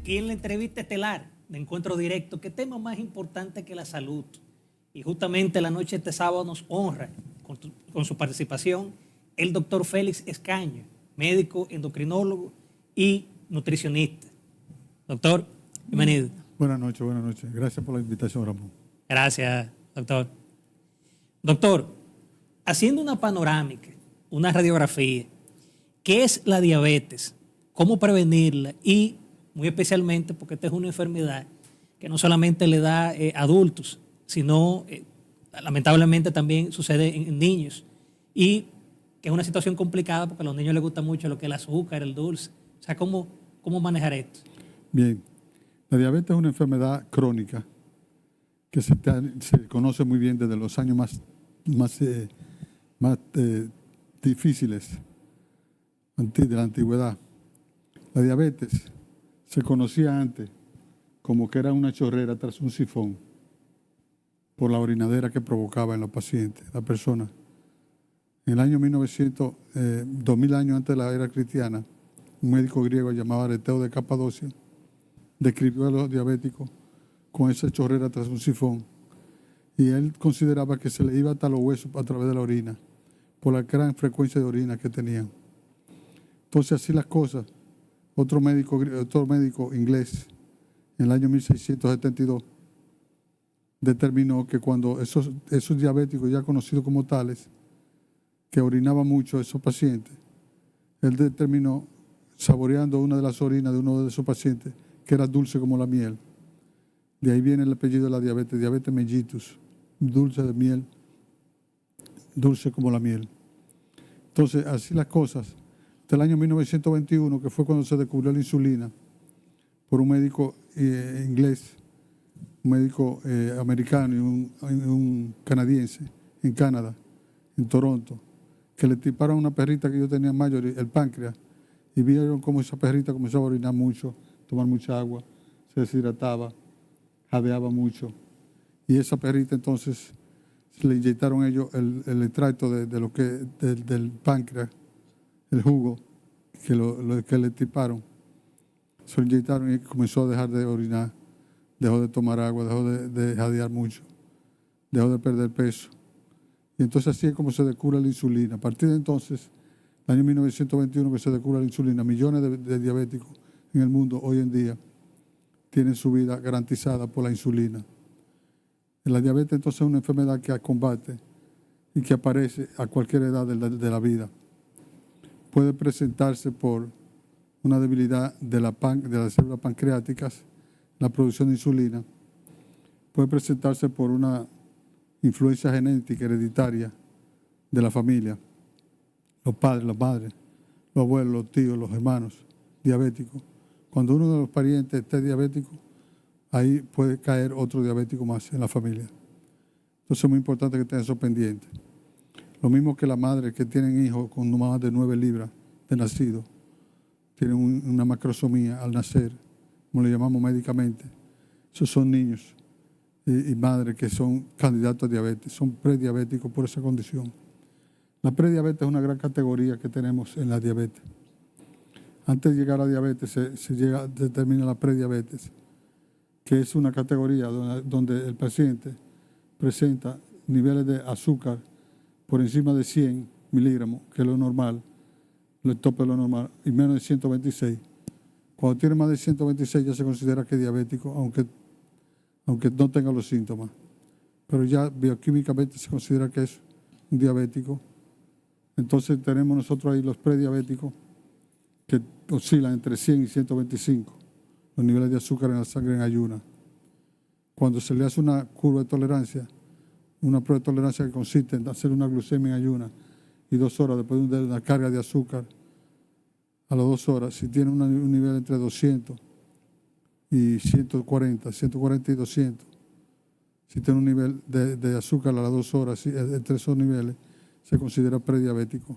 aquí en la entrevista estelar de Encuentro Directo, ¿qué tema más importante que la salud? Y justamente la noche de este sábado nos honra con su participación el doctor Félix Escaño, médico, endocrinólogo y nutricionista. Doctor, bienvenido. Buenas noches. Gracias por la invitación, Ramón. Gracias, doctor. Doctor, haciendo una panorámica, una radiografía, ¿qué es la diabetes? ¿Cómo prevenirla? Y muy especialmente porque esta es una enfermedad que no solamente le da a adultos, sino lamentablemente también sucede en niños. Y que es una situación complicada porque a los niños les gusta mucho lo que es el azúcar, el dulce. O sea, ¿cómo manejar esto? Bien, la diabetes es una enfermedad crónica que se conoce muy bien desde los años más difíciles de la antigüedad. La diabetes se conocía antes como que era una chorrera tras un sifón por la orinadera que provocaba en los pacientes, la persona. En el año 2000 años antes de la era cristiana, un médico griego llamado Areteo de Capadocia describió a los diabéticos con esa chorrera tras un sifón, y él consideraba que se le iba hasta los huesos a través de la orina por la gran frecuencia de orina que tenían. Entonces, así las cosas, otro médico inglés en el año 1672 determinó que cuando esos diabéticos ya conocidos como tales, que orinaban mucho esos pacientes, él determinó, saboreando una de las orinas de uno de esos pacientes, que era dulce como la miel. De ahí viene el apellido de la diabetes mellitus, dulce de miel, dulce como la miel. Entonces, así las cosas. Hasta el año 1921, que fue cuando se descubrió la insulina, por un médico inglés, un médico americano y un canadiense, en Canadá, en Toronto, que le tiparon a una perrita que yo tenía en mayo, el páncreas, y vieron cómo esa perrita comenzó a orinar mucho, tomar mucha agua, se deshidrataba, jadeaba mucho. Y esa perrita entonces le inyectaron ellos el extracto del páncreas, el jugo que le tiparon. Se lo inyectaron y comenzó a dejar de orinar, dejó de tomar agua, dejó de jadear mucho, dejó de perder peso. Y entonces así es como se descubre la insulina. A partir de entonces, el año 1921 que se descubre la insulina, millones de diabéticos en el mundo hoy en día tienen su vida garantizada por la insulina. La diabetes entonces es una enfermedad que combate y que aparece a cualquier edad de la vida. Puede presentarse por una debilidad de las células pancreáticas, la producción de insulina. Puede presentarse por una influencia genética hereditaria de la familia, los padres, las madres, los abuelos, los tíos, los hermanos diabéticos. Cuando uno de los parientes esté diabético, ahí puede caer otro diabético más en la familia. Entonces es muy importante que tengan eso pendiente. Lo mismo que las madres que tienen hijos con más de 9 libras de nacido, tienen una macrosomía al nacer, como le llamamos médicamente. Esos son niños y madres que son candidatos a diabetes, son prediabéticos por esa condición. La prediabetes es una gran categoría que tenemos en la diabetes. Antes de llegar a la diabetes se determina la prediabetes, que es una categoría donde el paciente presenta niveles de azúcar por encima de 100 miligramos, que es lo normal, el tope de lo normal, y menos de 126. Cuando tiene más de 126 ya se considera que es diabético, aunque no tenga los síntomas. Pero ya bioquímicamente se considera que es un diabético. Entonces tenemos nosotros ahí los prediabéticos que oscilan entre 100 y 125, los niveles de azúcar en la sangre en ayuna. Cuando se le hace una curva de tolerancia, una prueba de tolerancia que consiste en hacer una glucemia en ayuna y 2 horas después de una carga de azúcar, a las 2 horas, si tiene un nivel entre 200 y 140 y 200, si tiene un nivel de azúcar a las 2 horas, entre esos niveles, se considera prediabético.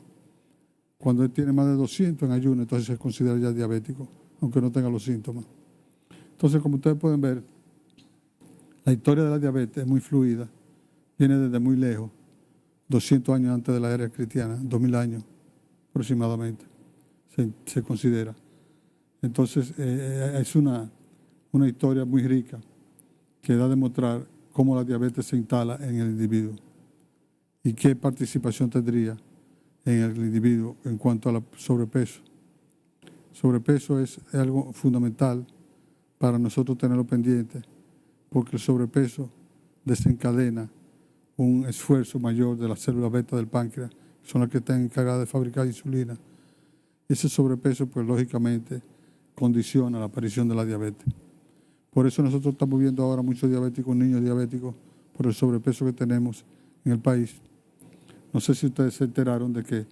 Cuando él tiene más de 200 en ayuno, entonces se considera ya diabético, aunque no tenga los síntomas. Entonces, como ustedes pueden ver, la historia de la diabetes es muy fluida, viene desde muy lejos, 200 años antes de la era cristiana, 2000 años aproximadamente, se considera. Entonces, es una una historia muy rica que da a demostrar cómo la diabetes se instala en el individuo y qué participación tendría en el individuo en cuanto al sobrepeso. Sobrepeso es algo fundamental para nosotros tenerlo pendiente, porque el sobrepeso desencadena un esfuerzo mayor de las células beta del páncreas, que son las que están encargadas de fabricar insulina. Ese sobrepeso, pues lógicamente, condiciona la aparición de la diabetes. Por eso nosotros estamos viendo ahora muchos diabéticos, niños diabéticos, por el sobrepeso que tenemos en el país. No sé si ustedes se enteraron de que el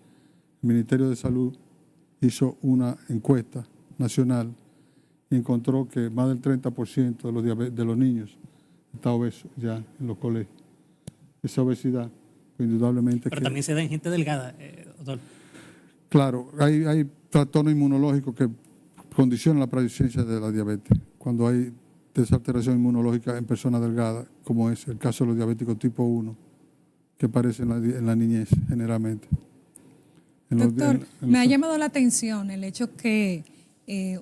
Ministerio de Salud hizo una encuesta nacional y encontró que más del 30% de los niños está obeso ya en los colegios. Esa obesidad, pues, indudablemente... Pero también se da en gente delgada, doctor. Claro, hay trastornos inmunológicos que condicionan la presencia de la diabetes. Cuando hay desalteración inmunológica en personas delgadas, como es el caso de los diabéticos tipo 1, que aparecen en la niñez generalmente. Doctor, me ha llamado la atención el hecho que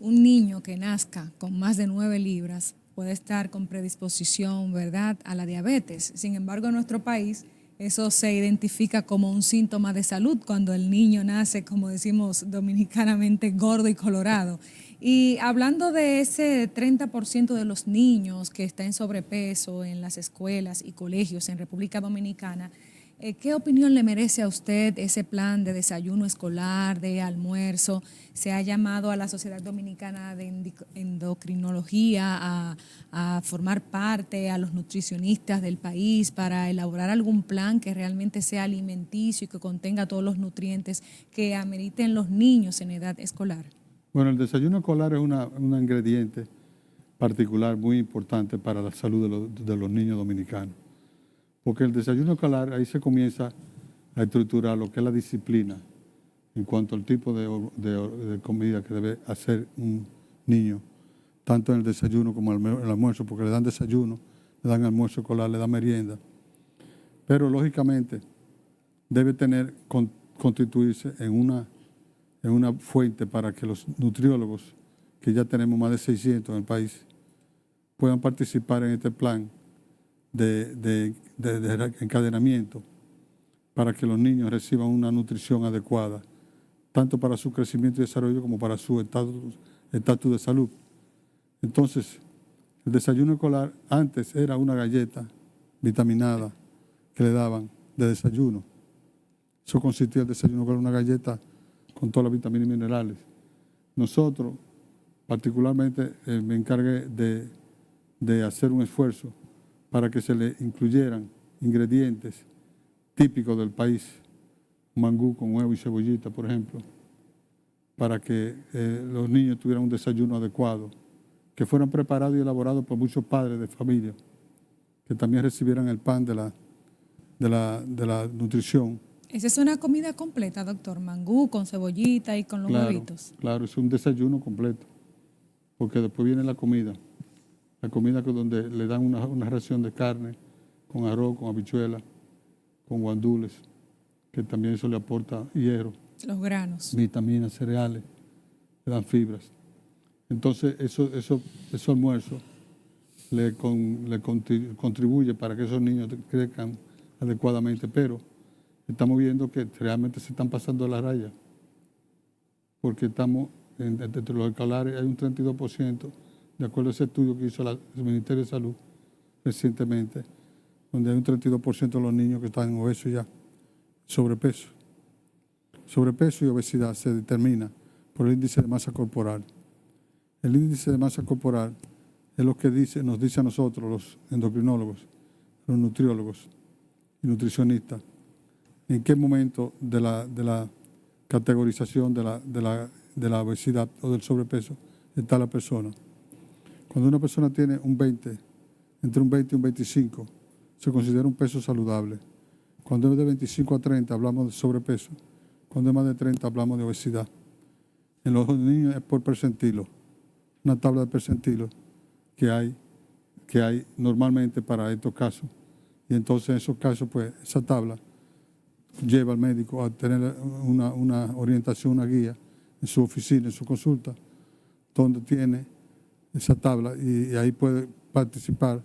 un niño que nazca con más de 9 libras puede estar con predisposición, ¿verdad?, a la diabetes. Sin embargo, en nuestro país eso se identifica como un síntoma de salud cuando el niño nace, como decimos dominicanamente, gordo y colorado. Y hablando de ese 30% de los niños que está en sobrepeso en las escuelas y colegios en República Dominicana, ¿qué opinión le merece a usted ese plan de desayuno escolar, de almuerzo? Se ha llamado a la Sociedad Dominicana de Endocrinología a formar parte, a los nutricionistas del país, para elaborar algún plan que realmente sea alimenticio y que contenga todos los nutrientes que ameriten los niños en edad escolar. Bueno, el desayuno escolar es un ingrediente particular muy importante para la salud de los niños dominicanos. Porque el desayuno escolar, ahí se comienza a estructurar lo que es la disciplina en cuanto al tipo de comida que debe hacer un niño, tanto en el desayuno como en el almuerzo, porque le dan desayuno, le dan almuerzo escolar, le dan merienda. Pero lógicamente debe constituirse en una fuente para que los nutriólogos, que ya tenemos más de 600 en el país, puedan participar en este plan de encadenamiento para que los niños reciban una nutrición adecuada, tanto para su crecimiento y desarrollo como para su estatus de salud. Entonces, el desayuno escolar antes era una galleta vitaminada que le daban de desayuno. Eso consistía el desayuno escolar, una galleta con todas las vitaminas y minerales. Nosotros, particularmente, me encargué de hacer un esfuerzo para que se le incluyeran ingredientes típicos del país, mangú con huevo y cebollita, por ejemplo, para que los niños tuvieran un desayuno adecuado, que fueran preparados y elaborados por muchos padres de familia, que también recibieran el pan de la nutrición. Esa es una comida completa, doctor, mangú con cebollita y con los huevitos. Claro, es un desayuno completo, porque después viene la comida donde le dan una ración de carne, con arroz, con habichuela, con guandules, que también eso le aporta hierro. Los granos. Vitaminas, cereales, le dan fibras. Entonces, eso almuerzo le contribuye para que esos niños crezcan adecuadamente, pero estamos viendo que realmente se están pasando la raya, porque entre los escolares hay un 32%, de acuerdo a ese estudio que hizo el Ministerio de Salud recientemente, donde hay un 32% de los niños que están obesos ya, sobrepeso. Sobrepeso y obesidad se determina por el índice de masa corporal. El índice de masa corporal es lo que nos dice a nosotros, los endocrinólogos, los nutriólogos y nutricionistas, en qué momento de la categorización de la obesidad o del sobrepeso está la persona. Cuando una persona tiene entre un 20 y un 25, se considera un peso saludable. Cuando es de 25 a 30 hablamos de sobrepeso. Cuando es más de 30 hablamos de obesidad. En los niños es por percentilo, una tabla de percentilos que hay normalmente para estos casos. Y entonces en esos casos, pues esa tabla lleva al médico a tener una orientación, una guía en su oficina, en su consulta, donde tiene esa tabla y ahí puede participar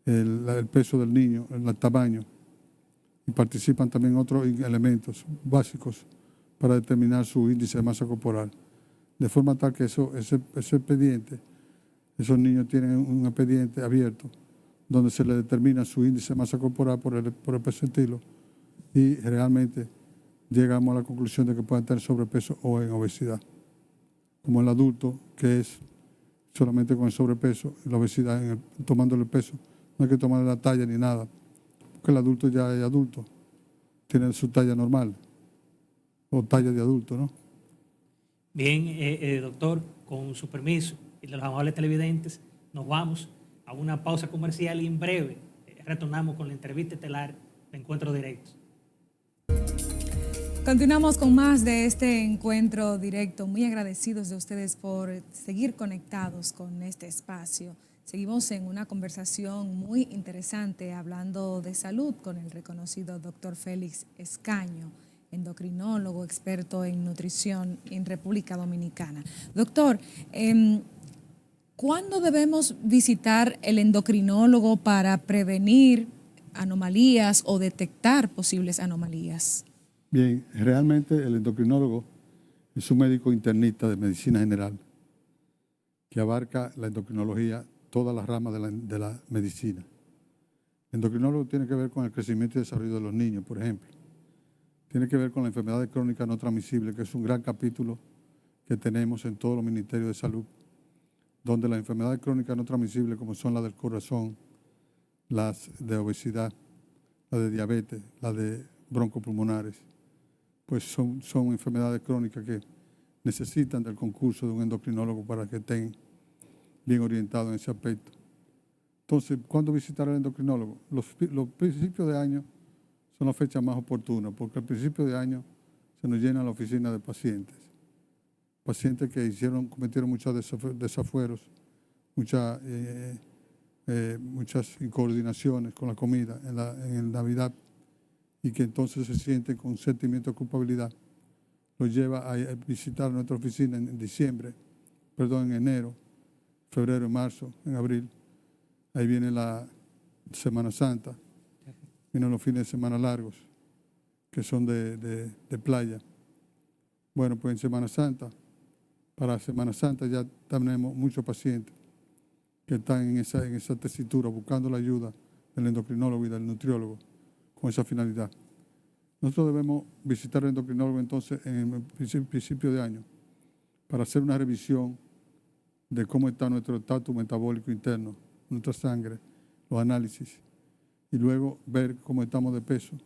el peso del niño, el tamaño, y participan también otros elementos básicos para determinar su índice de masa corporal. De forma tal que ese expediente, esos niños tienen un expediente abierto donde se le determina su índice de masa corporal por el percentilo y realmente llegamos a la conclusión de que pueden tener sobrepeso o en obesidad. Como el adulto, que es solamente con el sobrepeso y la obesidad, tomándole el peso, no hay que tomarle la talla ni nada, porque el adulto ya es adulto, tiene su talla normal o talla de adulto, ¿no? Bien, doctor, con su permiso y de los amables televidentes, nos vamos a una pausa comercial y en breve retornamos con la entrevista estelar de Encuentro Directo. Continuamos con más de este encuentro directo. Muy agradecidos de ustedes por seguir conectados con este espacio. Seguimos en una conversación muy interesante hablando de salud con el reconocido doctor Félix Escaño, endocrinólogo, experto en nutrición en República Dominicana. Doctor, ¿cuándo debemos visitar el endocrinólogo para prevenir anomalías o detectar posibles anomalías? Bien, realmente el endocrinólogo es un médico internista de medicina general que abarca la endocrinología, todas las ramas de la medicina. El endocrinólogo tiene que ver con el crecimiento y desarrollo de los niños, por ejemplo. Tiene que ver con la enfermedad crónica no transmisible, que es un gran capítulo que tenemos en todos los ministerios de salud, donde las enfermedades crónicas no transmisibles, como son las del corazón, las de obesidad, las de diabetes, las de broncopulmonares, pues son enfermedades crónicas que necesitan del concurso de un endocrinólogo para que estén bien orientados en ese aspecto. Entonces, ¿cuándo visitar al endocrinólogo? Los principios de año son las fechas más oportunas, porque al principio de año se nos llena la oficina de pacientes. Pacientes que cometieron muchos desafueros, muchas incoordinaciones con la comida en Navidad, y que entonces se sienten con un sentimiento de culpabilidad. Los lleva a visitar nuestra oficina en enero, febrero, marzo, en abril. Ahí viene la Semana Santa, vienen los fines de semana largos, que son de playa. Bueno, pues en Semana Santa, para Semana Santa ya tenemos muchos pacientes que están en esa tesitura, buscando la ayuda del endocrinólogo y del nutriólogo con esa finalidad. Nosotros debemos visitar al endocrinólogo entonces en el principio de año para hacer una revisión de cómo está nuestro estatus metabólico interno, nuestra sangre, los análisis, y luego ver cómo estamos de peso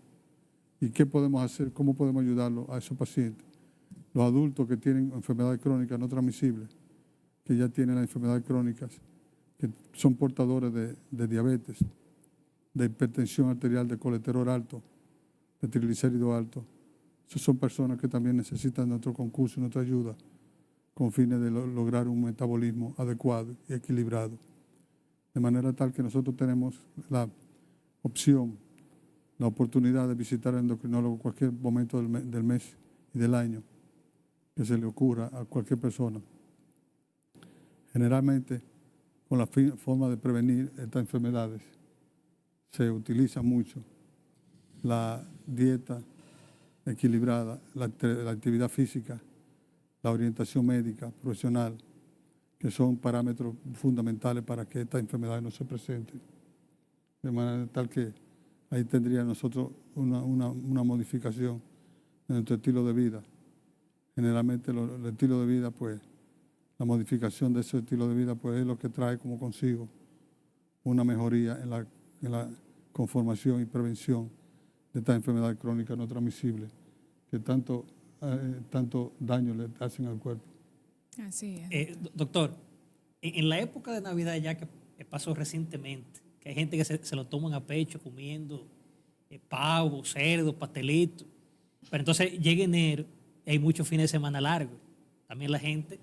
y qué podemos hacer, cómo podemos ayudarlo a esos pacientes. Los adultos que tienen enfermedades crónicas no transmisibles, que ya tienen las enfermedades crónicas, que son portadores de diabetes, de hipertensión arterial, de colesterol alto, de triglicéridos altos. Esas son personas que también necesitan nuestro concurso y nuestra ayuda con fines de lograr un metabolismo adecuado y equilibrado. De manera tal que nosotros tenemos la opción, la oportunidad de visitar al endocrinólogo en cualquier momento del mes y del año que se le ocurra a cualquier persona. Generalmente, con la forma de prevenir estas enfermedades, se utiliza mucho la dieta equilibrada, la actividad física, la orientación médica, profesional, que son parámetros fundamentales para que estas enfermedades no se presenten. De manera tal que ahí tendría nosotros una modificación de nuestro estilo de vida. Generalmente el estilo de vida, pues, la modificación de ese estilo de vida, pues, es lo que trae como consigo una mejoría en la conformación y prevención de estas enfermedades crónicas no transmisibles que tanto daño le hacen al cuerpo. Así es. Doctor, en la época de Navidad ya que pasó recientemente, que hay gente que se lo toman a pecho comiendo pavo, cerdo, pastelito, pero entonces llega enero y hay muchos fines de semana largos. También la gente,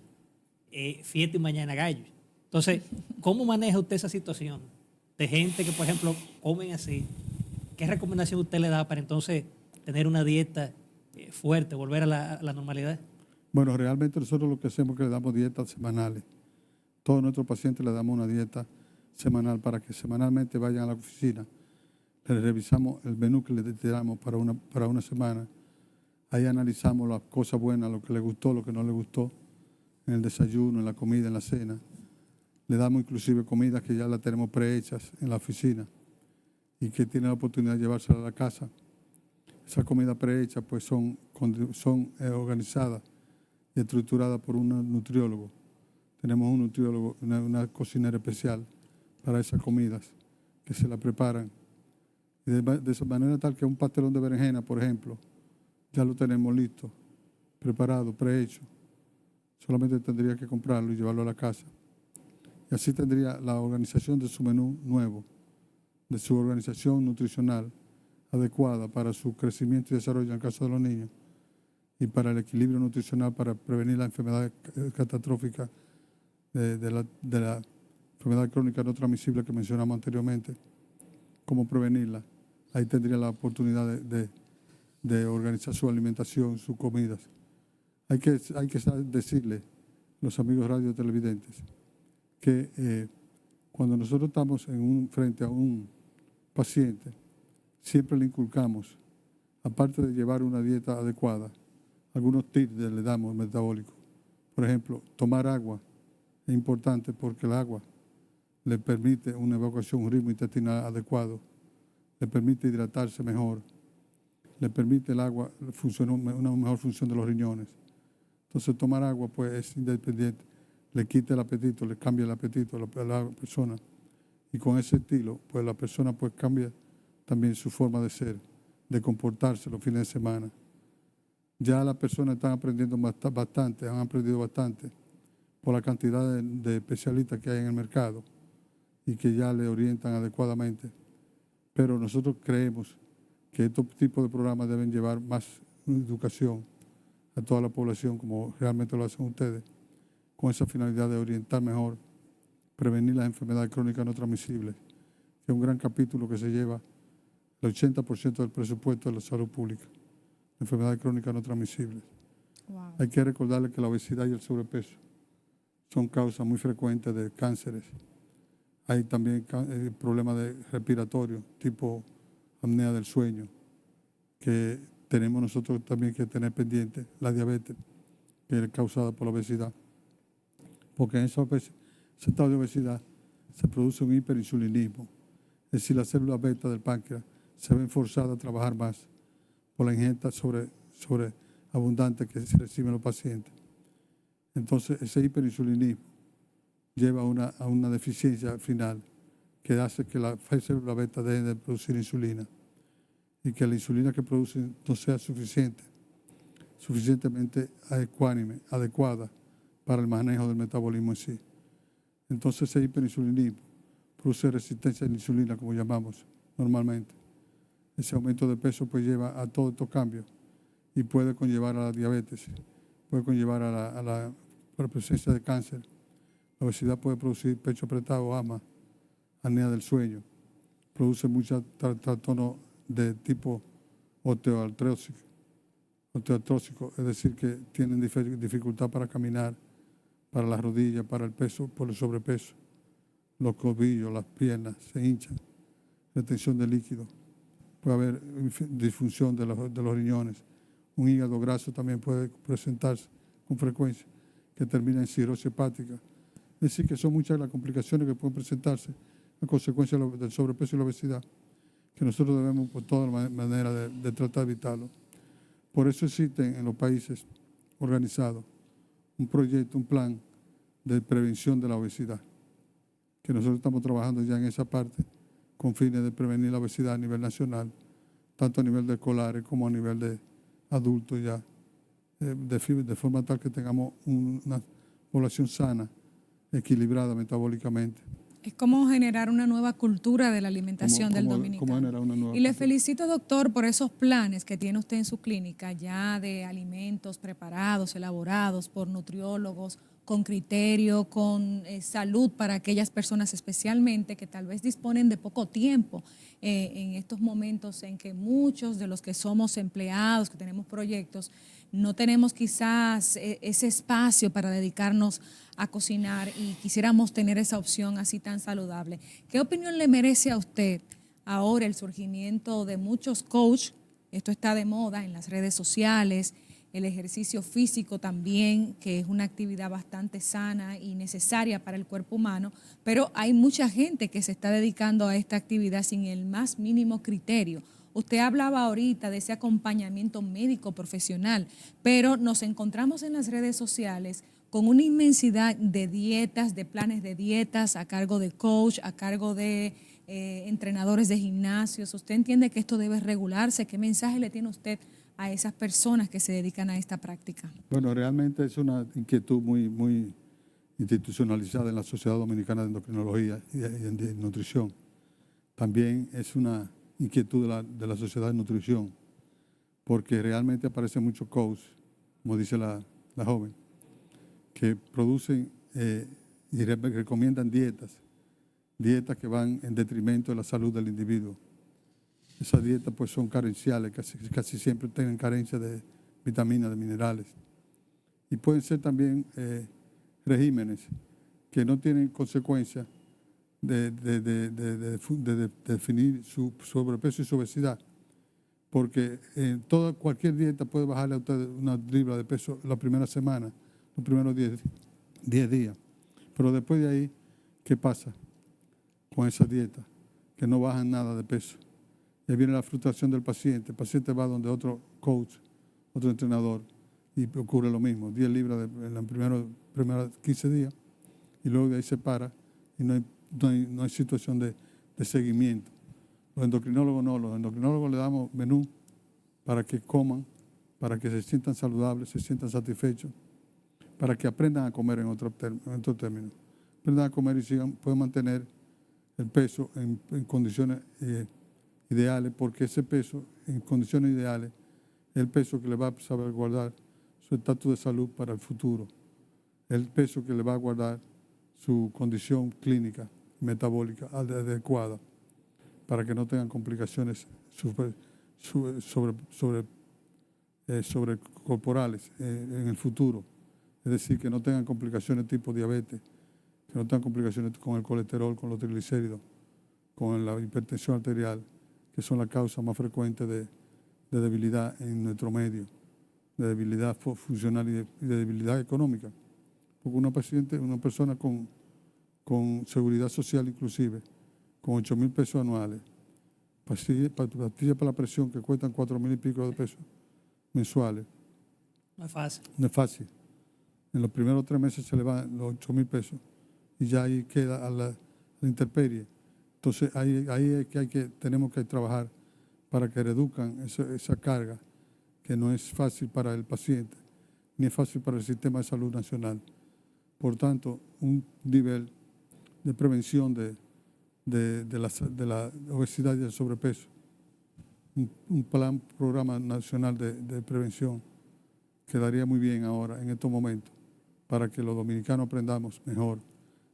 fiesta y mañana gallo. Entonces, ¿cómo maneja usted esa situación de gente que, por ejemplo, comen así? ¿Qué recomendación usted le da para entonces tener una dieta fuerte, volver a la normalidad? Bueno, realmente nosotros lo que hacemos es que le damos dietas semanales Todos nuestros pacientes les damos una dieta semanal para que semanalmente vayan a la oficina. Les revisamos el menú que les damos para una semana. Ahí analizamos las cosas buenas, lo que les gustó, lo que no les gustó, en el desayuno, en la comida, en la cena. Le damos inclusive comidas que ya las tenemos prehechas en la oficina y que tienen la oportunidad de llevárselas a la casa. Esas comidas prehechas pues son organizadas y estructuradas por un nutriólogo. Tenemos un nutriólogo, una cocinera especial para esas comidas que se la preparan. Y de esa manera tal que un pastelón de berenjena, por ejemplo, ya lo tenemos listo, preparado, prehecho. Solamente tendría que comprarlo y llevarlo a la casa. Y así tendría la organización de su menú nuevo, de su organización nutricional adecuada para su crecimiento y desarrollo en el caso de los niños y para el equilibrio nutricional para prevenir la enfermedad catastrófica de la enfermedad crónica no transmisible que mencionamos anteriormente. ¿Cómo prevenirla? Ahí tendría la oportunidad de organizar su alimentación, sus comidas. Hay que decirle a los amigos radio televidentes que cuando nosotros estamos frente a un paciente, siempre le inculcamos, aparte de llevar una dieta adecuada, algunos tips le damos metabólicos. Por ejemplo, tomar agua es importante porque el agua le permite una evacuación, un ritmo intestinal adecuado, le permite hidratarse mejor, le permite el agua una mejor función de los riñones. Entonces tomar agua pues es independiente, le quita el apetito, le cambia el apetito a la persona y con ese estilo pues la persona pues cambia también su forma de ser, de comportarse los fines de semana. Ya las personas están aprendiendo bastante, han aprendido bastante por la cantidad de especialistas que hay en el mercado y que ya le orientan adecuadamente. Pero nosotros creemos que estos tipos de programas deben llevar más educación a toda la población, como realmente lo hacen ustedes, con esa finalidad de orientar mejor, prevenir las enfermedades crónicas no transmisibles, que es un gran capítulo que se lleva el 80% del presupuesto de la salud pública, enfermedades crónicas no transmisibles. Wow. Hay que recordarle que la obesidad y el sobrepeso son causas muy frecuentes de cánceres. Hay también problemas respiratorios, tipo apnea del sueño, que tenemos nosotros también que tener pendiente, la diabetes, que es causada por la obesidad. Porque en ese estado de obesidad se produce un hiperinsulinismo, es decir, las células beta del páncreas se ven forzadas a trabajar más por la ingesta sobreabundante que se reciben los pacientes. Entonces, ese hiperinsulinismo lleva a una deficiencia final que hace que la célula beta deje de producir insulina y que la insulina que produce no sea suficientemente adecuada para el manejo del metabolismo en sí. Entonces, ese hiperinsulinismo produce resistencia a la insulina, como llamamos normalmente. Ese aumento de peso pues lleva a todos estos cambios y puede conllevar a la diabetes, puede conllevar a la presencia de cáncer. La obesidad puede producir pecho apretado, asma, apnea del sueño, produce muchos trastornos de tipo osteoartrósico, es decir, que tienen dificultad para caminar, para las rodillas, para el peso, por el sobrepeso. Los tobillos, las piernas se hinchan, retención de líquido. Puede haber disfunción de los riñones. Un hígado graso también puede presentarse con frecuencia, que termina en cirrosis hepática. Es decir, que son muchas las complicaciones que pueden presentarse a consecuencia del sobrepeso y la obesidad, que nosotros debemos por todas maneras de tratar de evitarlo. Por eso existen en los países organizados un proyecto, un plan de prevención de la obesidad, que nosotros estamos trabajando ya en esa parte con fines de prevenir la obesidad a nivel nacional, tanto a nivel de escolares como a nivel de adultos ya, de forma tal que tengamos una población sana, equilibrada metabólicamente. Es como generar una nueva cultura de la alimentación del dominicano. Y le felicito, doctor, por esos planes que tiene usted en su clínica ya de alimentos preparados, elaborados por nutriólogos, con criterio, con salud para aquellas personas especialmente que tal vez disponen de poco tiempo en estos momentos en que muchos de los que somos empleados, que tenemos proyectos, no tenemos quizás ese espacio para dedicarnos a cocinar y quisiéramos tener esa opción así tan saludable. ¿Qué opinión le merece a usted ahora el surgimiento de muchos coaches? Esto está de moda en las redes sociales, el ejercicio físico también, que es una actividad bastante sana y necesaria para el cuerpo humano, pero hay mucha gente que se está dedicando a esta actividad sin el más mínimo criterio. Usted hablaba ahorita de ese acompañamiento médico profesional, pero nos encontramos en las redes sociales con una inmensidad de dietas, de planes de dietas a cargo de coach, a cargo de entrenadores de gimnasios. ¿Usted entiende que esto debe regularse? ¿Qué mensaje le tiene usted a esas personas que se dedican a esta práctica? Bueno, realmente es una inquietud muy institucionalizada en la Sociedad Dominicana de Endocrinología y de Nutrición. También es una inquietud de la Sociedad de Nutrición, porque realmente aparecen muchos coaches, como dice la joven, que producen y recomiendan dietas que van en detrimento de la salud del individuo. Esas dietas pues son carenciales, casi siempre tienen carencia de vitaminas, de minerales. Y pueden ser también regímenes que no tienen consecuencias de definir su sobrepeso y su obesidad, porque cualquier dieta puede bajarle a usted una libra de peso la primera semana, los primeros 10 días. Pero después de ahí, ¿qué pasa con esa dieta? Que no bajan nada de peso. Y ahí viene la frustración del paciente. El paciente va donde otro coach, otro entrenador, y ocurre lo mismo. 10 libras en los primeros 15 días, y luego de ahí se para y no hay situación de seguimiento. Los endocrinólogos no. Los endocrinólogos le damos menú para que coman, para que se sientan saludables, se sientan satisfechos, para que aprendan a comer en otro término. Aprendan a comer y puedan mantener el peso en condiciones ideales, porque ese peso en condiciones ideales es el peso que le va a salvaguardar su estatus de salud para el futuro, el peso que le va a guardar su condición clínica metabólica adecuada para que no tengan complicaciones sobrecorporales en el futuro. Es decir, que no tengan complicaciones tipo diabetes, que no tengan complicaciones con el colesterol, con los triglicéridos, con la hipertensión arterial, que son las causas más frecuentes de debilidad en nuestro medio, de debilidad funcional y de debilidad económica. Porque una persona con seguridad social inclusive, con 8,000 pesos anuales, pastillas para la presión que cuestan 4,000 y pico de pesos mensuales. No es fácil. No es fácil. En los primeros 3 meses se le van los 8,000 pesos y ya ahí queda a la intemperie. Entonces ahí es que tenemos que trabajar para que reduzcan esa carga, que no es fácil para el paciente, ni es fácil para el sistema de salud nacional. Por tanto, un nivel de prevención de la obesidad y del sobrepeso, un programa nacional de prevención, quedaría muy bien ahora, en estos momentos, para que los dominicanos aprendamos mejor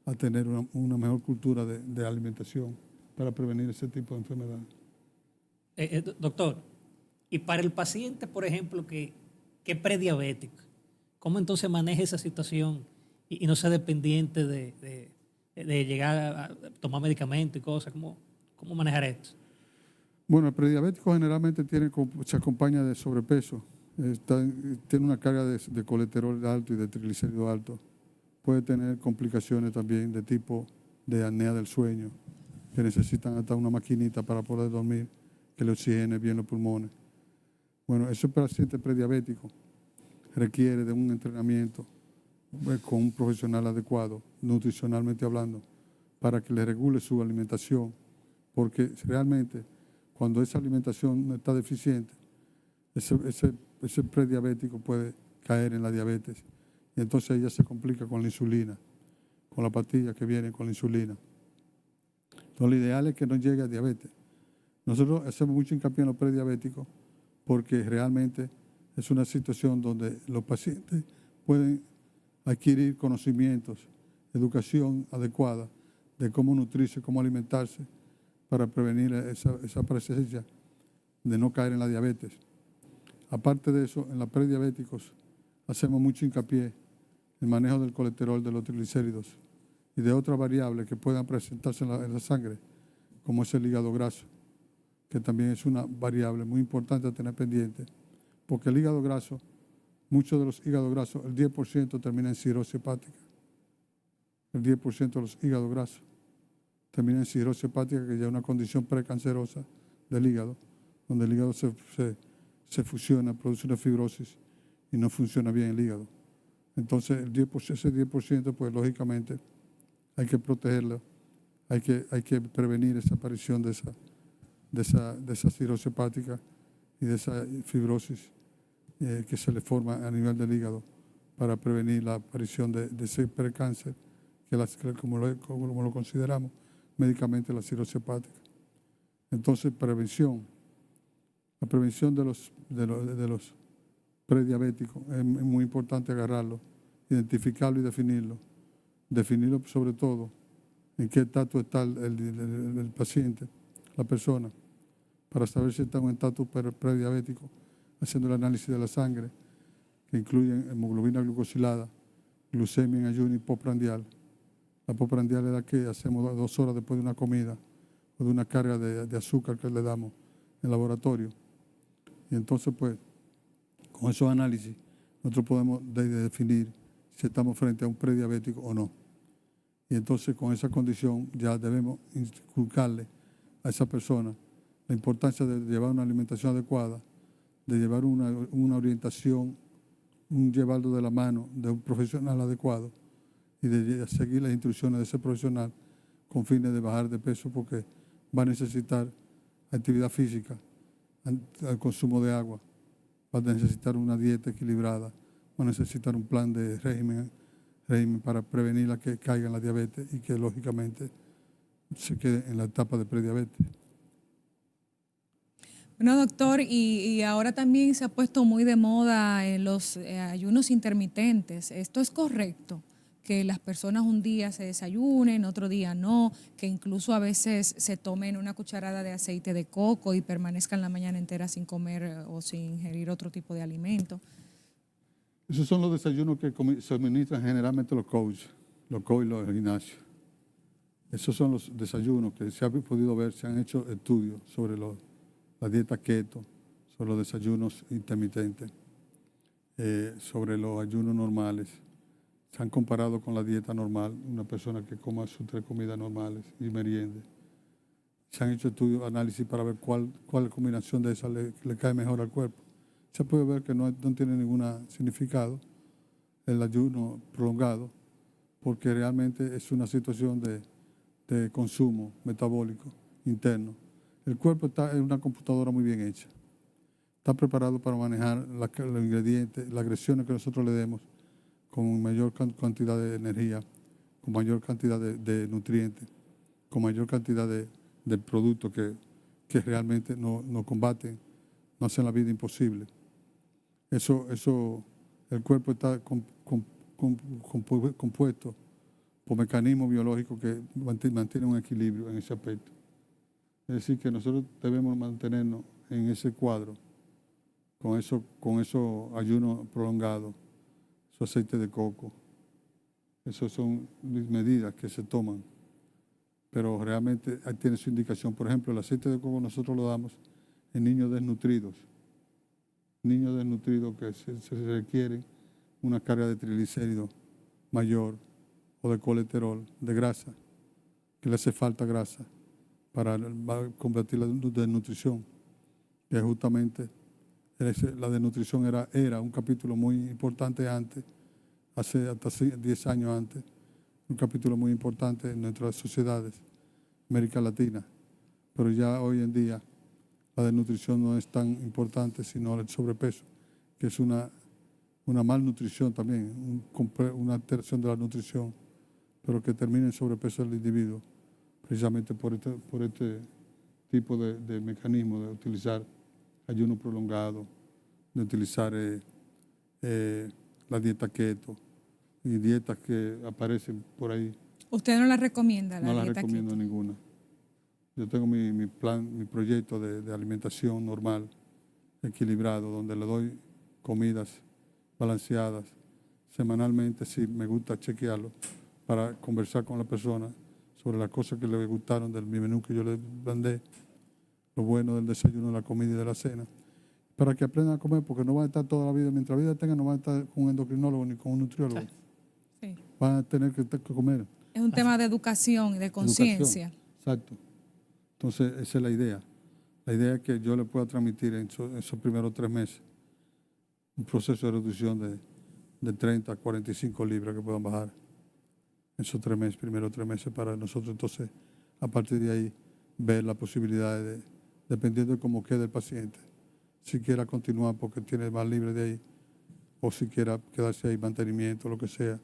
a tener una mejor cultura de alimentación para prevenir ese tipo de enfermedades. Doctor, y para el paciente, por ejemplo, que es prediabético, ¿cómo entonces maneja esa situación y no sea dependiente de llegar a tomar medicamentos y cosas? ¿Cómo manejar esto? Bueno, el prediabético generalmente se acompaña de sobrepeso, tiene una carga de colesterol alto y de triglicéridos alto. Puede tener complicaciones también de tipo de apnea del sueño, que necesitan hasta una maquinita para poder dormir, que le oxigene bien los pulmones. Bueno, ese paciente prediabético requiere de un entrenamiento con un profesional adecuado, nutricionalmente hablando, para que le regule su alimentación, porque realmente cuando esa alimentación no está deficiente, ese prediabético puede caer en la diabetes y entonces ella se complica con la insulina, con la pastilla que viene con la insulina. Entonces lo ideal es que no llegue a diabetes. Nosotros hacemos mucho hincapié en los prediabéticos porque realmente es una situación donde los pacientes pueden adquirir conocimientos, educación adecuada de cómo nutrirse, cómo alimentarse para prevenir esa presencia de no caer en la diabetes. Aparte de eso, en los prediabéticos hacemos mucho hincapié el manejo del colesterol, de los triglicéridos y de otras variables que puedan presentarse en la sangre, como es el hígado graso, que también es una variable muy importante a tener pendiente, porque el hígado graso, muchos de los hígados grasos, el 10% termina en cirrosis hepática. El 10% de los hígados grasos termina en cirrosis hepática, que ya es una condición precancerosa del hígado, donde el hígado se fusiona, produce una fibrosis y no funciona bien el hígado. Entonces, ese 10%, pues lógicamente hay que protegerlo, hay que prevenir esa aparición de esa cirrosis hepática y de esa fibrosis que se le forma a nivel del hígado para prevenir la aparición de ese precáncer, como lo consideramos médicamente la cirrosis hepática. Entonces, la prevención de los prediabéticos es muy importante agarrarlo, identificarlo y definirlo. Definirlo sobre todo en qué estatus está el paciente, la persona, para saber si está en un estatus prediabético, haciendo el análisis de la sangre, que incluye hemoglobina glucosilada, glucemia en ayuno y postprandial. La postprandial es la que hacemos 2 horas después de una comida o de una carga de azúcar que le damos en el laboratorio. Y entonces, pues, con esos análisis, nosotros podemos definir si estamos frente a un prediabético o no. Y entonces, con esa condición, ya debemos inculcarle a esa persona la importancia de llevar una alimentación adecuada, de llevar una orientación, llevarlo de la mano de un profesional adecuado y de seguir las instrucciones de ese profesional con fines de bajar de peso, porque va a necesitar actividad física, el consumo de agua, va a necesitar una dieta equilibrada, va a necesitar un plan de régimen para prevenir la que caiga en la diabetes y que lógicamente se quede en la etapa de prediabetes. Bueno, doctor, y ahora también se ha puesto muy de moda los ayunos intermitentes. ¿Esto es correcto? Que las personas un día se desayunen, otro día no, que incluso a veces se tomen una cucharada de aceite de coco y permanezcan la mañana entera sin comer o sin ingerir otro tipo de alimento. Esos son los desayunos que se administran generalmente los coaches y los gimnasios. Esos son los desayunos que se ha podido ver, se han hecho estudios sobre la dieta keto, sobre los desayunos intermitentes, sobre los ayunos normales. Se han comparado con la dieta normal, una persona que coma sus 3 comidas normales y meriende. Se han hecho estudios, análisis para ver cuál combinación de esas le cae mejor al cuerpo. Se puede ver que no tiene ningún significado el ayuno prolongado, porque realmente es una situación de consumo metabólico interno. El cuerpo está en una computadora muy bien hecha. Está preparado para manejar los ingredientes, las agresiones que nosotros le demos con mayor cantidad de energía, con mayor cantidad de nutrientes, con mayor cantidad de productos que realmente nos combaten, nos hacen la vida imposible. El cuerpo está compuesto por mecanismos biológicos que mantienen un equilibrio en ese aspecto. Es decir, que nosotros debemos mantenernos en ese cuadro, con esos ayunos prolongados, esos aceites de coco. Esas son medidas que se toman, pero realmente tiene su indicación. Por ejemplo, el aceite de coco nosotros lo damos en niños desnutridos que se requieren una carga de triglicéridos mayor o de colesterol, de grasa, que le hace falta grasa para combatir la desnutrición, que justamente la desnutrición era un capítulo muy importante antes, hace hasta 10 años antes, un capítulo muy importante en nuestras sociedades, América Latina, pero ya hoy en día la desnutrición no es tan importante, sino el sobrepeso, que es una malnutrición también, una alteración de la nutrición, pero que termina en sobrepeso del individuo, precisamente por este tipo de mecanismo de utilizar ayuno prolongado, de utilizar la dieta keto y dietas que aparecen por ahí. ¿Usted no la recomienda, la dieta keto? No la recomiendo keto? Ninguna. Yo tengo mi plan, mi proyecto de alimentación normal, equilibrado, donde le doy comidas balanceadas, semanalmente, sí, me gusta chequearlo para conversar con la persona sobre las cosas que le gustaron del menú que yo le mandé, lo bueno del desayuno, de la comida y de la cena, para que aprendan a comer, porque no van a estar toda la vida, mientras vida tengan, no van a estar con un endocrinólogo ni con un nutriólogo. Sí. Van a tener que comer. Es un tema de educación y de conciencia. Exacto. Entonces, esa es la idea. La idea es que yo le pueda transmitir en esos primeros 3 meses un proceso de reducción de 30 a 45 libras que puedan bajar en esos primeros 3 meses, para nosotros entonces, a partir de ahí, ver la posibilidad de, dependiendo de cómo quede el paciente, si quiera continuar porque tiene más libre de ahí, o si quiera quedarse ahí, mantenimiento, lo que sea.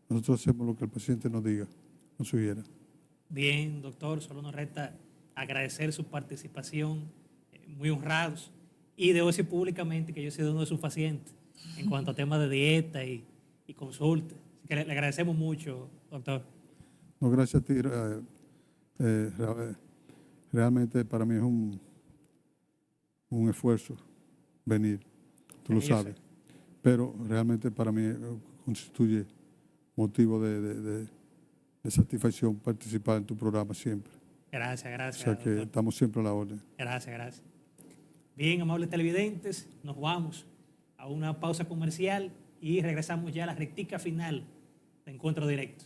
Nosotros hacemos lo que el paciente nos diga, nos sugiera. Bien, doctor, solo nos resta agradecer su participación, muy honrados, y debo decir públicamente que yo he sido uno de sus pacientes en cuanto a temas de dieta y consulta. Así que le agradecemos mucho, doctor. No, gracias a ti. Realmente para mí es un esfuerzo venir, tú lo sabes, pero realmente para mí constituye motivo de satisfacción participar en tu programa siempre. Gracias, gracias. O sea que doctor, estamos siempre a la orden. Gracias, gracias. Bien, amables televidentes, nos vamos a una pausa comercial y regresamos ya a la rectica final de Encuentro Directo.